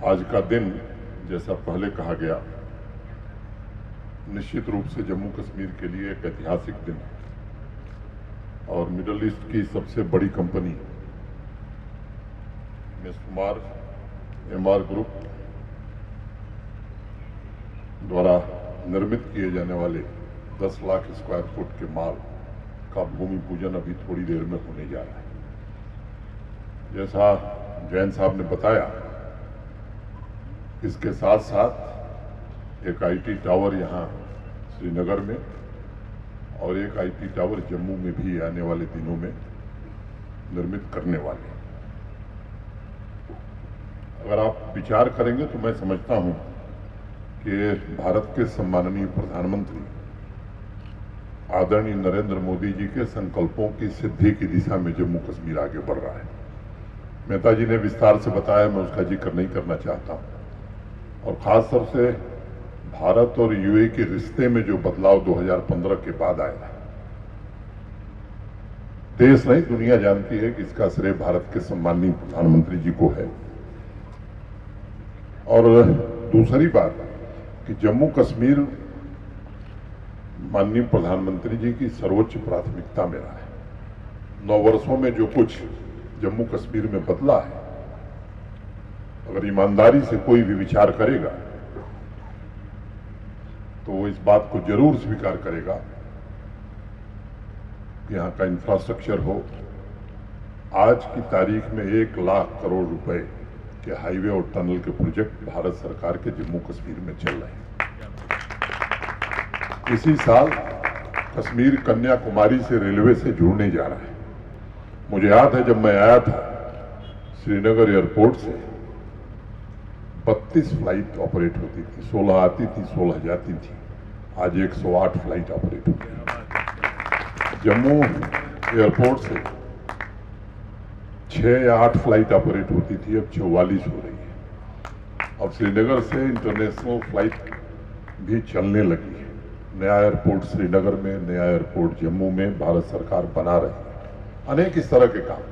आज का दिन जैसा पहले कहा गया निश्चित रूप से जम्मू कश्मीर के लिए एक ऐतिहासिक दिन है और मिडिल ईस्ट की सबसे बड़ी कंपनी मिस्मार एमआर ग्रुप द्वारा निर्मित किए जाने वाले 10 लाख स्क्वायर फुट के माल का भूमि पूजन अभी थोड़ी देर में होने जा रहा है। जैसा जैन साहब ने बताया, इसके साथ साथ एक आईटी टावर यहाँ श्रीनगर में और एक आईटी टावर जम्मू में भी आने वाले दिनों में निर्मित करने वाले हैं। अगर आप विचार करेंगे तो मैं समझता हूं कि भारत के सम्माननीय प्रधानमंत्री आदरणीय नरेंद्र मोदी जी के संकल्पों की सिद्धि की दिशा में जम्मू कश्मीर आगे बढ़ रहा है। मेहता जी ने विस्तार से बताया, मैं उसका जिक्र नहीं करना चाहता हूं। और खासतौर से भारत और यूएई के रिश्ते में जो बदलाव 2015 के बाद आया, देश नहीं दुनिया जानती है कि इसका श्रेय भारत के सम्माननीय प्रधानमंत्री जी को है। और दूसरी बात कि जम्मू कश्मीर माननीय प्रधानमंत्री जी की सर्वोच्च प्राथमिकता में रहा है। 9 वर्षों में जो कुछ जम्मू कश्मीर में बदला है, अगर ईमानदारी से कोई भी विचार करेगा तो वो इस बात को जरूर स्वीकार करेगा कि यहाँ का इंफ्रास्ट्रक्चर हो। आज की तारीख में 1 लाख करोड़ रुपए के हाईवे और टनल के प्रोजेक्ट भारत सरकार के जम्मू कश्मीर में चल रहे हैं। इसी साल कश्मीर कन्याकुमारी से रेलवे से जुड़ने जा रहा है। मुझे याद है जब मैं आया था श्रीनगर एयरपोर्ट से 32 फ्लाइट ऑपरेट होती थी, 16 आती थी, 16 जाती थी। आज 108 फ्लाइट ऑपरेट होती है। जम्मू एयरपोर्ट से 6 या 8 फ्लाइट ऑपरेट होती थी, अब 44 हो रही है। अब श्रीनगर से इंटरनेशनल फ्लाइट भी चलने लगी है। नया एयरपोर्ट श्रीनगर में, नया एयरपोर्ट जम्मू में भारत सरकार बना रही है। अनेक इस तरह के काम।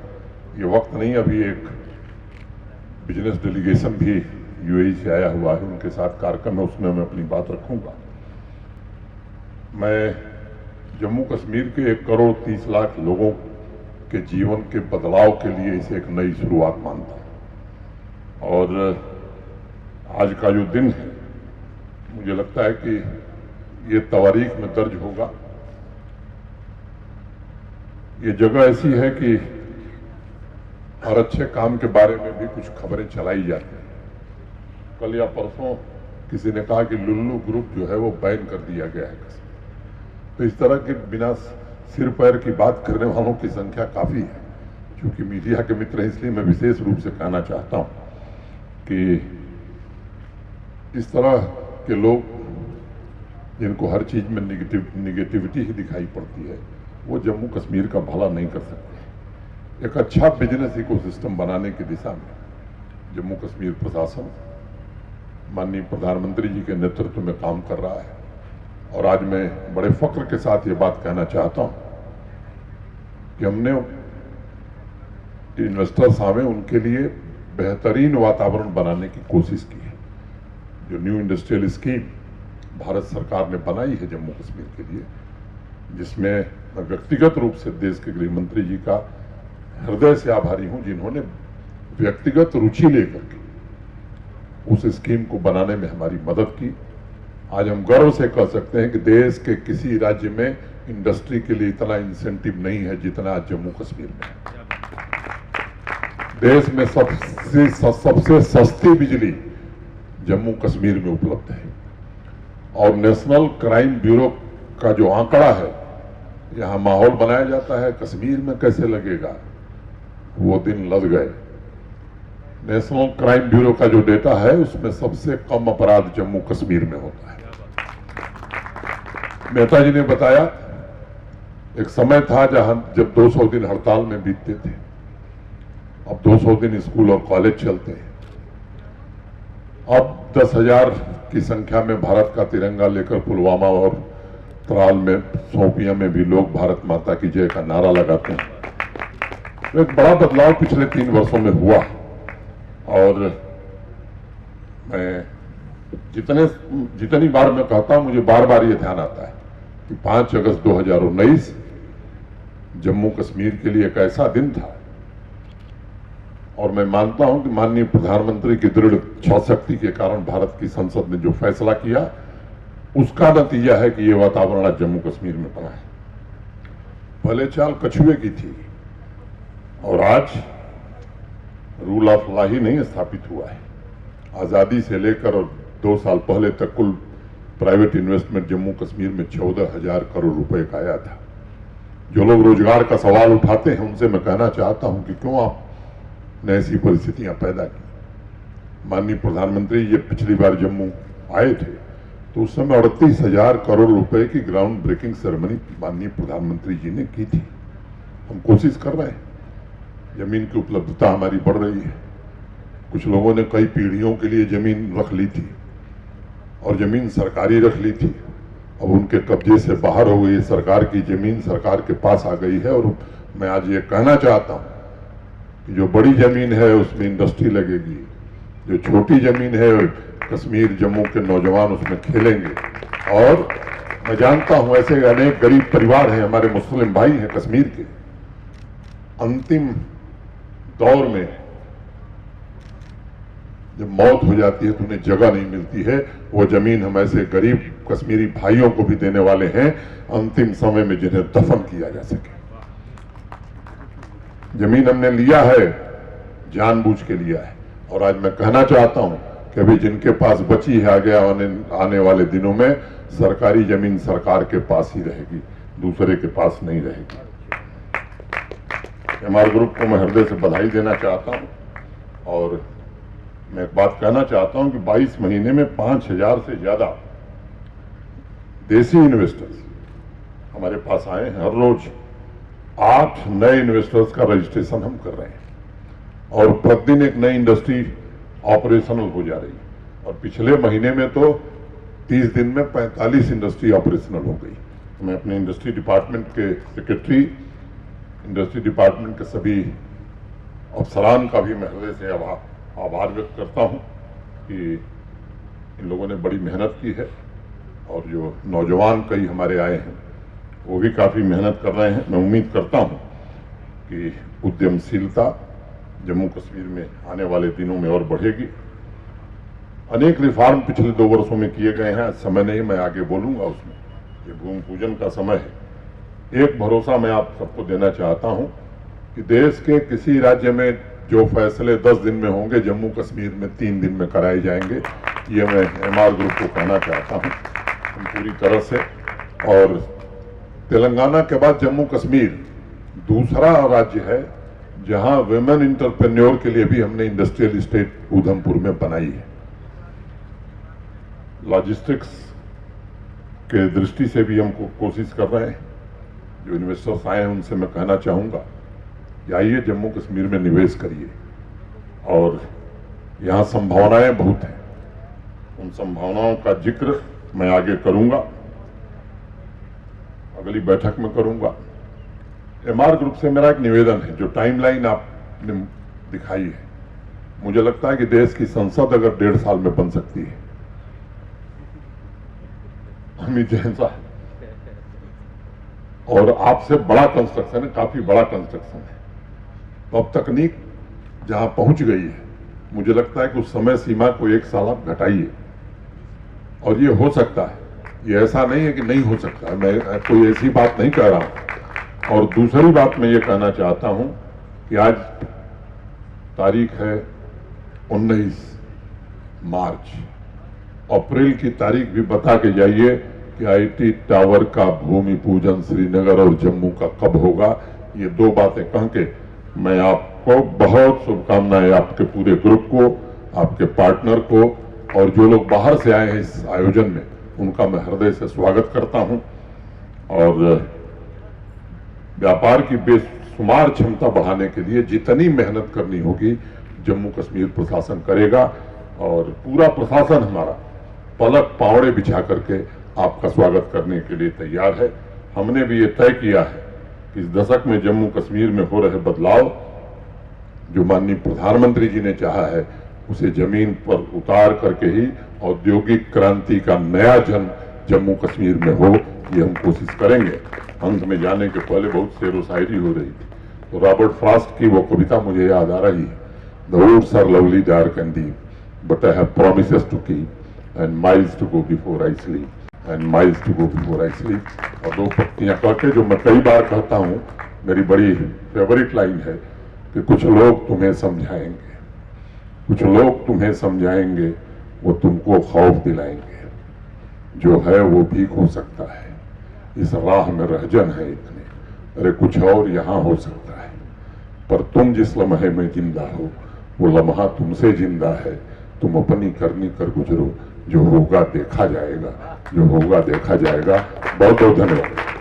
ये वक्त नहीं, अभी एक बिजनेस डेलीगेशन भी यूएई से आया हुआ है, उनके साथ कार्यक्रम है, उसमें मैं अपनी बात रखूंगा। मैं जम्मू कश्मीर के 1 करोड़ 30 लाख लोगों के जीवन के बदलाव के लिए इसे एक नई शुरुआत मानता हूं। और आज का जो दिन है, मुझे लगता है कि ये तवारीख में दर्ज होगा। ये जगह ऐसी है कि हर अच्छे काम के बारे में भी कुछ खबरें चलाई जाती हैं। कल या परसों किसी ने कहा कि लुल्लू ग्रुप जो है वो बैन कर दिया गया है। तो इस तरह के बिना सिर पैर की बात करने वालों की संख्या काफी है। क्योंकि मीडिया के मित्र हैं, इसलिए मैं विशेष रूप से कहना चाहता हूं कि इस तरह के लोग जिनको हर चीज में निगेटिविटी ही दिखाई पड़ती है, वो जम्मू कश्मीर का भला नहीं कर सकते। एक अच्छा बिजनेस इकोसिस्टम बनाने की दिशा में जम्मू कश्मीर प्रशासन माननीय प्रधानमंत्री जी के नेतृत्व में काम कर रहा है। और आज मैं बड़े फक्र के साथ ये बात कहना चाहता हूं कि हमने इन्वेस्टर्स आवे उनके लिए बेहतरीन वातावरण बनाने की कोशिश की है। जो न्यू इंडस्ट्रियल स्कीम भारत सरकार ने बनाई है जम्मू कश्मीर के लिए, जिसमें मैं व्यक्तिगत रूप से देश के गृह मंत्री जी का हृदय से आभारी हूं, जिन्होंने व्यक्तिगत रुचि लेकर के उस स्कीम को बनाने में हमारी मदद की। आज हम गर्व से कह सकते हैं कि देश के किसी राज्य में इंडस्ट्री के लिए इतना इंसेंटिव नहीं है जितना आज जम्मू कश्मीर में है। देश में सबसे सस्ती बिजली जम्मू कश्मीर में उपलब्ध है। और नेशनल क्राइम ब्यूरो का जो आंकड़ा है, यहां माहौल बनाया जाता है, कश्मीर में कैसे लगेगा, वो दिन लग गए। नेशनल क्राइम ब्यूरो का जो डेटा है, उसमें सबसे कम अपराध जम्मू कश्मीर में होता है। मेहता जी ने बताया, एक समय था जब 200 दिन हड़ताल में बीतते थे, अब 200 दिन स्कूल और कॉलेज चलते हैं। अब 10,000 की संख्या में भारत का तिरंगा लेकर पुलवामा और त्राल में, शोपियां में भी लोग भारत माता की जय का नारा लगाते हैं। एक बड़ा बदलाव पिछले 3 वर्षों में हुआ और मैं जितनी बार मैं कहता हूं, मुझे बार बार ये ध्यान आता है कि 5 अगस्त 2019 जम्मू कश्मीर के लिए एक ऐसा दिन था, और मैं मानता हूं कि माननीय प्रधानमंत्री की दृढ़ इच्छाशक्ति के कारण भारत की संसद ने जो फैसला किया, उसका नतीजा है कि ये वातावरण आज जम्मू कश्मीर में बना है। पहले चाल कछुए की थी, और आज रूल ऑफ लॉ ही नहीं स्थापित हुआ है। आजादी से लेकर और 2 साल पहले तक कुल प्राइवेट इन्वेस्टमेंट जम्मू कश्मीर में 14,000 करोड़ रुपए का आया था। जो लोग रोजगार का सवाल उठाते हैं, उनसे मैं कहना चाहता हूं कि क्यों आपने ऐसी परिस्थितियां पैदा की। माननीय प्रधानमंत्री ये पिछली बार जम्मू आए थे तो उस समय 38,000 करोड़ रुपए की ग्राउंड ब्रेकिंग सेरेमनी माननीय प्रधानमंत्री जी ने की थी। हम कोशिश कर रहे हैं, जमीन की उपलब्धता हमारी बढ़ रही है। कुछ लोगों ने कई पीढ़ियों के लिए जमीन रख ली थी और जमीन सरकारी रख ली थी, अब उनके कब्जे से बाहर हो गई। सरकार की जमीन सरकार के पास आ गई है। और मैं आज ये कहना चाहता हूं कि जो बड़ी जमीन है उसमें इंडस्ट्री लगेगी, जो छोटी जमीन है कश्मीर जम्मू के नौजवान उसमें खेलेंगे। और मैं जानता हूं ऐसे अनेक गरीब परिवार हैं, हमारे मुस्लिम भाई हैं कश्मीर के, अंतिम दौर में जब मौत हो जाती है तो उन्हें जगह नहीं मिलती है। वो जमीन हम ऐसे गरीब कश्मीरी भाइयों को भी देने वाले हैं अंतिम समय में, जिन्हें दफन किया जा सके। जमीन हमने लिया है, जानबूझ के लिया है। और आज मैं कहना चाहता हूं कि अभी जिनके पास बची है, आने वाले दिनों में सरकारी जमीन सरकार के पास ही रहेगी, दूसरे के पास नहीं रहेगी। एमआर ग्रुप को मैं हृदय से बधाई देना चाहता हूं। और मैं एक बात कहना चाहता हूं कि 22 महीने में 5,000 से ज्यादा देसी इन्वेस्टर्स हमारे पास आए हैं। हर रोज 8 नए इन्वेस्टर्स का रजिस्ट्रेशन हम कर रहे हैं, और प्रतिदिन एक नई इंडस्ट्री ऑपरेशनल हो जा रही है। और पिछले महीने में तो 30 दिन में 45 इंडस्ट्री ऑपरेशनल हो गई। मैं अपने इंडस्ट्री डिपार्टमेंट के सेक्रेटरी, इंडस्ट्री डिपार्टमेंट के सभी अफसरान का भी मैं हृदय से आभार व्यक्त करता हूं कि इन लोगों ने बड़ी मेहनत की है। और जो नौजवान कई हमारे आए हैं वो भी काफ़ी मेहनत कर रहे हैं। मैं उम्मीद करता हूं कि उद्यमशीलता जम्मू कश्मीर में आने वाले दिनों में और बढ़ेगी। अनेक रिफॉर्म पिछले 2 वर्षों में किए गए हैं, समय नहीं मैं आगे बोलूंगा उसमें, ये भूमि पूजन का समय है। एक भरोसा मैं आप सबको देना चाहता हूं कि देश के किसी राज्य में जो फैसले 10 दिन में होंगे, जम्मू कश्मीर में 3 दिन में कराए जाएंगे। ये मैं एमआर ग्रुप को कहना चाहता हूं पूरी तरह से। और तेलंगाना के बाद जम्मू कश्मीर दूसरा राज्य है जहां वुमेन इंटरप्रेन्योर के लिए भी हमने इंडस्ट्रियल एस्टेट उधमपुर में बनाई है। लॉजिस्टिक्स के दृष्टि से भी हम कोशिश कर रहे हैं। जो इन्वेस्टर्स आए हैं उनसे मैं कहना चाहूंगा कि आइए जम्मू कश्मीर में निवेश करिए, और यहाँ संभावनाएं बहुत हैं। उन संभावनाओं का जिक्र मैं आगे करूंगा, अगली बैठक में करूंगा। एमआर ग्रुप से मेरा एक निवेदन है, जो टाइमलाइन आपने दिखाई है, मुझे लगता है कि देश की संसद अगर 1.5 साल में बन सकती है, अमित जैन साहब, और आपसे बड़ा कंस्ट्रक्शन है, काफी बड़ा कंस्ट्रक्शन है, तो अब तकनीक जहां पहुंच गई है, मुझे लगता है कि उस समय सीमा को 1 साल आप घटाइए, और ये हो सकता है। ये ऐसा नहीं है कि नहीं हो सकता, मैं कोई ऐसी बात नहीं कह रहा हूं। और दूसरी बात मैं ये कहना चाहता हूं कि आज तारीख है 19 मार्च, अप्रैल की तारीख भी बता के जाइए कि आईटी टावर का भूमि पूजन श्रीनगर और जम्मू का कब होगा। ये 2 बातें कह के मैं आपको बहुत शुभकामनाएं, आपके पूरे ग्रुप को, आपके पार्टनर को, और जो लोग बाहर से आए हैं इस आयोजन में, उनका मैं हृदय से स्वागत करता हूं। और व्यापार की बेशुमार क्षमता बढ़ाने के लिए जितनी मेहनत करनी होगी जम्मू कश्मीर प्रशासन करेगा, और पूरा प्रशासन हमारा पलक पावड़े बिछा करके आपका स्वागत करने के लिए तैयार है। हमने भी ये तय किया है कि इस दशक में जम्मू कश्मीर में हो रहे बदलाव जो माननीय प्रधानमंत्री जी ने चाहा है, उसे जमीन पर उतार करके ही औद्योगिक क्रांति का नया जन्म जम्मू कश्मीर में हो, ये हम कोशिश करेंगे। अंत में जाने के पहले बहुत शेरो शायरी हो रही थी, तो रॉबर्ट फ्रॉस्ट की वो कविता मुझे याद आ रही है, the woods are lovely, dark and deep, but I have promises to keep, and miles to go before I sleep, and miles to go before I sleep। और दो पत्तियां करके जो मैं कई बार कहता हूँ, मेरी बड़ी फेवरेट लाइन है कि कुछ लोग तुम्हें समझाएंगे, कुछ लोग तुम्हें समझाएंगे, वो तुमको खौफ दिलाएंगे, जो है वो भी हो सकता है, इस राह में रहजन है इतने, अरे कुछ और यहाँ हो सकता है, पर तुम जिस लम्हे में जिंदा हो वो लम्हा तुमसे जिंदा है, तुम अपनी करनी कर गुजरो, जो होगा देखा जाएगा, जो होगा देखा जाएगा। बहुत बहुत धन्यवाद।